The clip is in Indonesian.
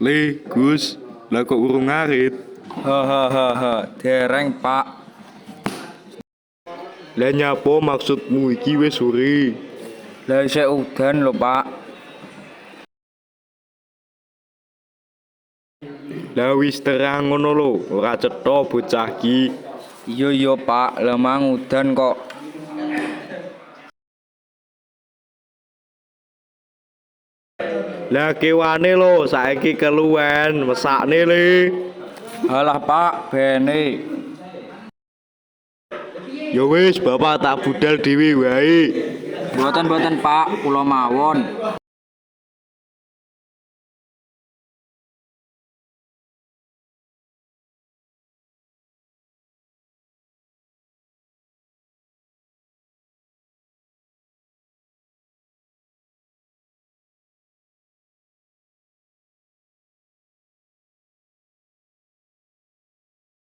Le, Gus, lah kok urung ngarit? Hahaha, dereng Pak. Lah nyapa maksudmu iki wis sore? Lah isih udan lho Pak. Lah wis terang ngono lho, ora cetha bocah ki. Iya Pak, lemang udan kok. Lah kewane lho, saiki keluwen, mesakne le. Halah Pak, bene. Ya wis, bapak tak budal dhewe wae. Mboten Pak, kula mawon.